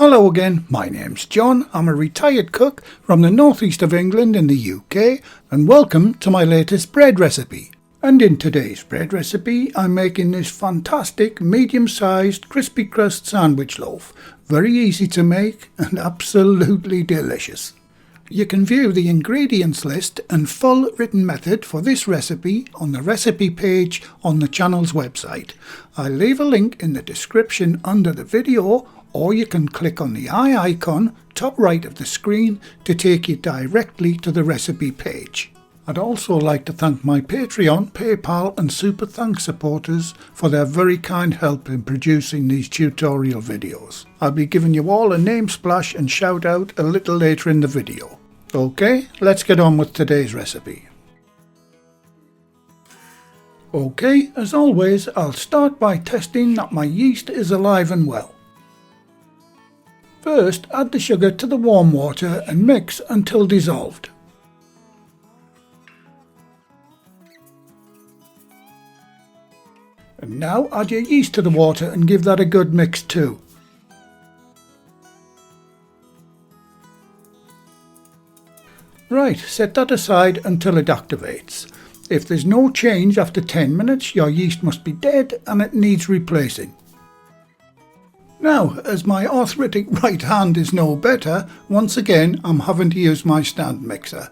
Hello again, my name's John. I'm a retired cook from the northeast of England in the UK, and welcome to my latest bread recipe. And in today's bread recipe, I'm making this fantastic medium-sized crispy crust sandwich loaf. Very easy to make and absolutely delicious. You can view the ingredients list and full written method for this recipe on the recipe page on the channel's website. I'll leave a link in the description under the video, or you can click on the eye icon top right of the screen to take you directly to the recipe page. I'd also like to thank my Patreon, PayPal and Super Thanks supporters for their very kind help in producing these tutorial videos. I'll be giving you all a name splash and shout out a little later in the video. Okay, let's get on with today's recipe. Okay, as always, I'll start by testing that my yeast is alive and well. First, add the sugar to the warm water and mix until dissolved. And now add your yeast to the water and give that a good mix too. Right, set that aside until it activates. If there's no change after 10 minutes, your yeast must be dead and it needs replacing. Now, as my arthritic right hand is no better, once again I'm having to use my stand mixer.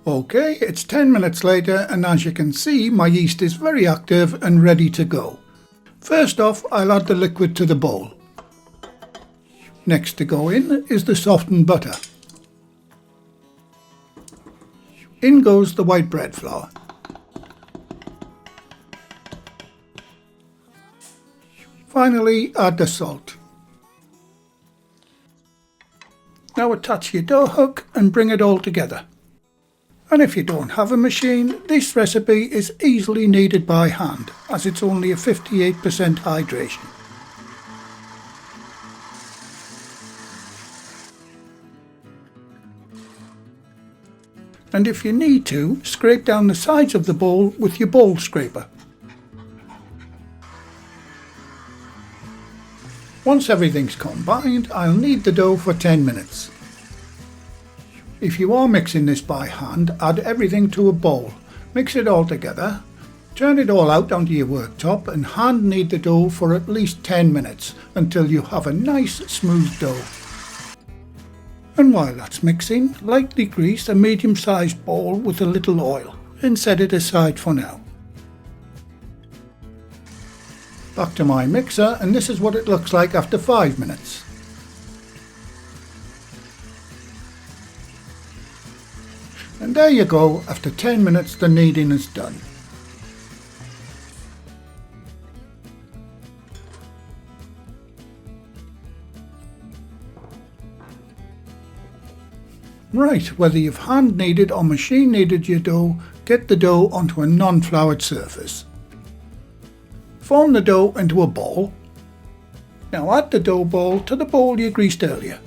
Okay, it's 10 minutes later and as you can see my yeast is very active and ready to go. First off, I'll add the liquid to the bowl. Next to go in is the softened butter. In goes the white bread flour. Finally, add the salt. Now attach your dough hook and bring it all together. And if you don't have a machine, this recipe is easily kneaded by hand, as it's only a 58% hydration. And if you need to, scrape down the sides of the bowl with your bowl scraper. Once everything's combined, I'll knead the dough for 10 minutes. If you are mixing this by hand, add everything to a bowl. Mix it all together, turn it all out onto your worktop and hand knead the dough for at least 10 minutes until you have a nice smooth dough. And while that's mixing, lightly grease a medium-sized bowl with a little oil and set it aside for now. Back to my mixer, and this is what it looks like after 5 minutes. And there you go, after 10 minutes the kneading is done. Right, whether you've hand kneaded or machine kneaded your dough, get the dough onto a non-floured surface. Form the dough into a ball. Now add the dough ball to the bowl you greased earlier.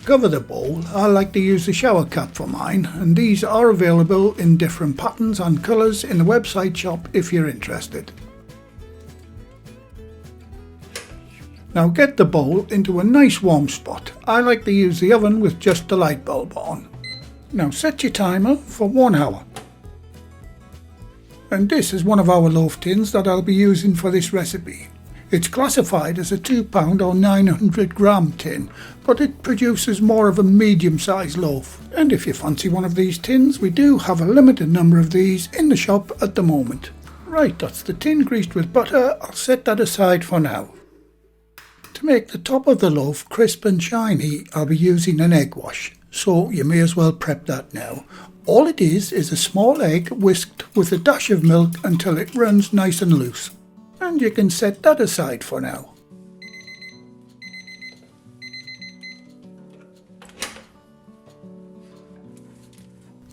Cover the bowl. I like to use the shower cap for mine, and these are available in different patterns and colours in the website shop if you're interested. Now get the bowl into a nice warm spot. I like to use the oven with just the light bulb on. Now set your timer for 1 hour. And this is one of our loaf tins that I'll be using for this recipe. It's classified as a 2 pound or 900 gram tin, but it produces more of a medium-sized loaf. And if you fancy one of these tins, we do have a limited number of these in the shop at the moment. Right, that's the tin greased with butter. I'll set that aside for now. To make the top of the loaf crisp and shiny, I'll be using an egg wash, so you may as well prep that now. All it is a small egg whisked with a dash of milk until it runs nice and loose. And you can set that aside for now.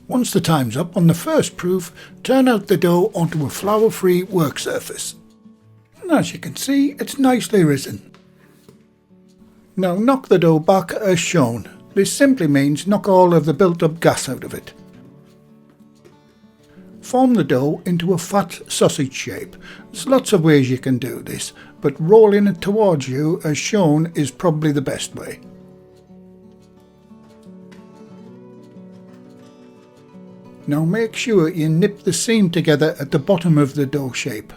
Once the time's up on the first proof, turn out the dough onto a flour-free work surface. And as you can see, it's nicely risen. Now knock the dough back as shown. This simply means knock all of the built up gas out of it. form the dough into a fat sausage shape. There's lots of ways you can do this, but rolling it towards you as shown is probably the best way. Now make sure you nip the seam together at the bottom of the dough shape.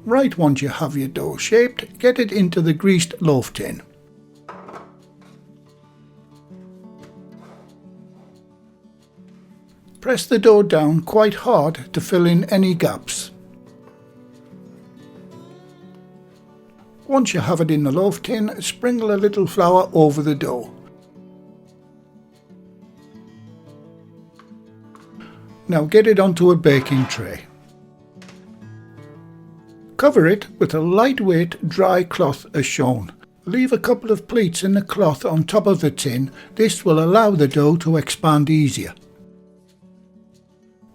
Right, once you have your dough shaped, get it into the greased loaf tin. Press the dough down quite hard to fill in any gaps. Once you have it in the loaf tin, sprinkle a little flour over the dough. Now get it onto a baking tray. Cover it with a lightweight dry cloth as shown. Leave a couple of pleats in the cloth on top of the tin. This will allow the dough to expand easier.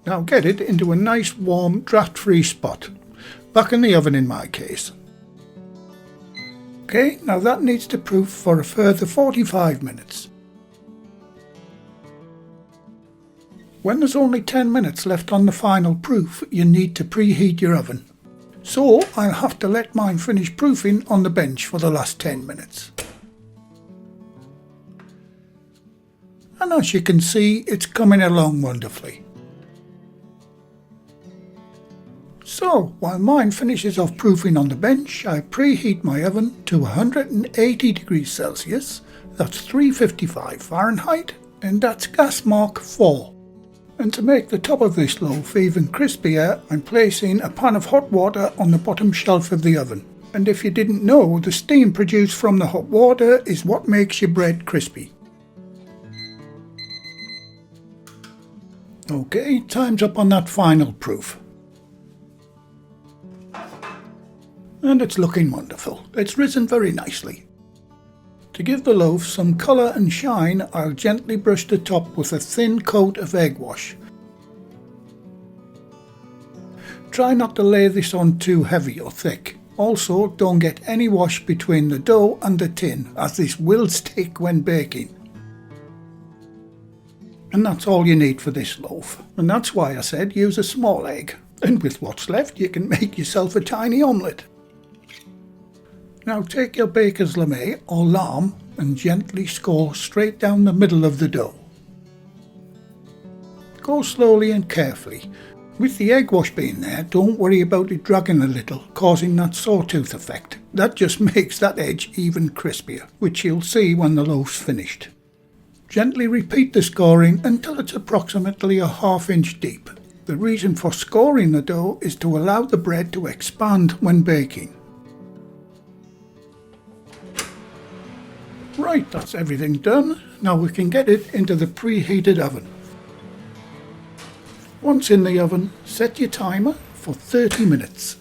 Now get it into a nice warm draft-free spot. Back in the oven in my case. Okay, now that needs to proof for a further 45 minutes. When there's only 10 minutes left on the final proof, you need to preheat your oven. So I'll have to let mine finish proofing on the bench for the last 10 minutes. And as you can see, it's coming along wonderfully. So while mine finishes off proofing on the bench, I preheat my oven to 180 degrees Celsius, that's 355 Fahrenheit, and that's gas mark 4. And to make the top of this loaf even crispier, I'm placing a pan of hot water on the bottom shelf of the oven. And if you didn't know, the steam produced from the hot water is what makes your bread crispy. Okay, time's up on that final proof. And it's looking wonderful. It's risen very nicely. To give the loaf some colour and shine, I'll gently brush the top with a thin coat of egg wash. Try not to lay this on too heavy or thick. Also, don't get any wash between the dough and the tin, as this will stick when baking. And that's all you need for this loaf. And that's why I said use a small egg. And with what's left, you can make yourself a tiny omelette. Now take your baker's lame or lamb and gently score straight down the middle of the dough. Go slowly and carefully. With the egg wash being there, don't worry about it dragging a little, causing that sawtooth effect. That just makes that edge even crispier, which you'll see when the loaf's finished. Gently repeat the scoring until it's approximately a ½ inch deep. The reason for scoring the dough is to allow the bread to expand when baking. Right, that's everything done. Now we can get it into the preheated oven. Once in the oven, set your timer for 30 minutes.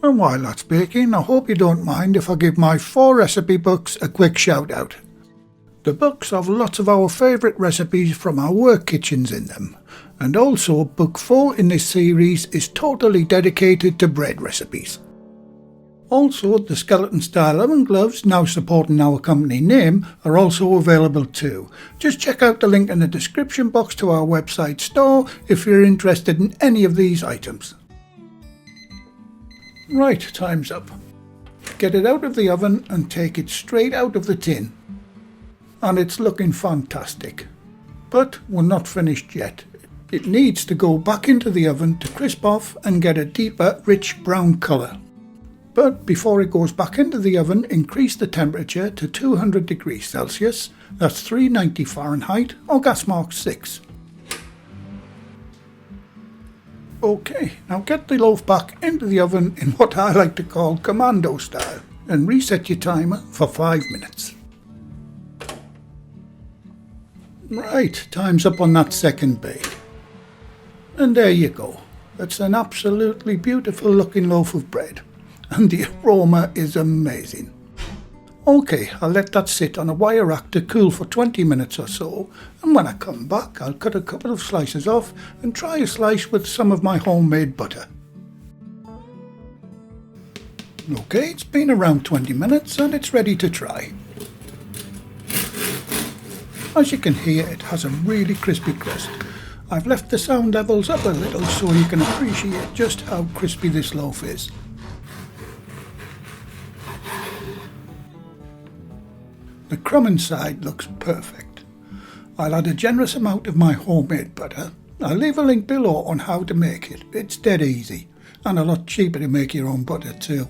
And while that's baking, I hope you don't mind if I give my 4 recipe books a quick shout out. The books have lots of our favourite recipes from our work kitchens in them. And also, book 4 in this series is totally dedicated to bread recipes. Also, the skeleton style oven gloves, now supporting our company name, are also available too. Just check out the link in the description box to our website store if you're interested in any of these items. Right, time's up. Get it out of the oven and take it straight out of the tin. And it's looking fantastic. But we're not finished yet. It needs to go back into the oven to crisp off and get a deeper, rich brown colour. But before it goes back into the oven, increase the temperature to 200 degrees Celsius, that's 390 Fahrenheit or gas mark 6. Okay, now get the loaf back into the oven in what I like to call commando style and reset your timer for 5 minutes. Right, time's up on that second bake. And there you go. It's an absolutely beautiful looking loaf of bread. And the aroma is amazing. Okay, I'll let that sit on a wire rack to cool for 20 minutes or so, and when I come back I'll cut a couple of slices off and try a slice with some of my homemade butter. Okay, it's been around 20 minutes and it's ready to try. As you can hear, it has a really crispy crust. I've left the sound levels up a little so you can appreciate just how crispy this loaf is. The crumb inside looks perfect. I'll add a generous amount of my homemade butter. I'll leave a link below on how to make it. It's dead easy and a lot cheaper to make your own butter too.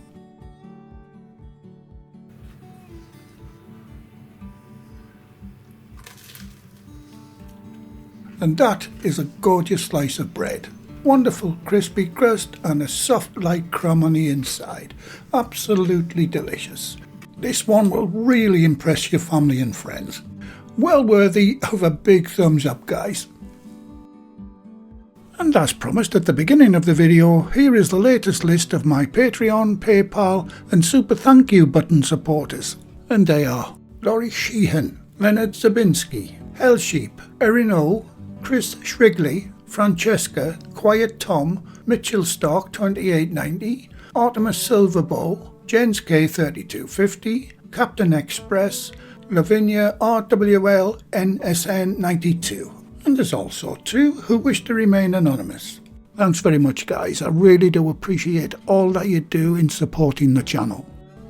And that is a gorgeous slice of bread. Wonderful crispy crust and a soft light crumb on the inside. Absolutely delicious. This one will really impress your family and friends. Well worthy of a big thumbs up, guys. And as promised at the beginning of the video, here is the latest list of my Patreon, PayPal and Super Thank You button supporters. And they are Laurie Sheehan, Leonard Zabinski, Hellsheep, Erin O, Chris Shrigley, Francesca, Quiet Tom, Mitchell Stark 2890, Artemis Silverbow, Jens K3250, Captain Express, Lavinia RWL NSN 92. And there's also 2 who wish to remain anonymous. Thanks very much, guys. I really do appreciate all that you do in supporting the channel.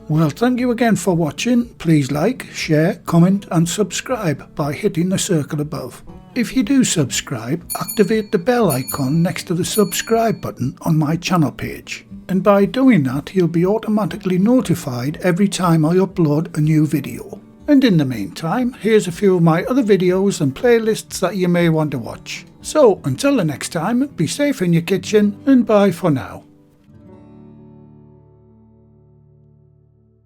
Well, thank you again for watching. Please like, share, comment and subscribe by hitting the circle above. If you do subscribe, activate the bell icon next to the subscribe button on my channel page. And by doing that, you'll be automatically notified every time I upload a new video. And in the meantime, here's a few of my other videos and playlists that you may want to watch. So, until the next time, be safe in your kitchen and bye for now.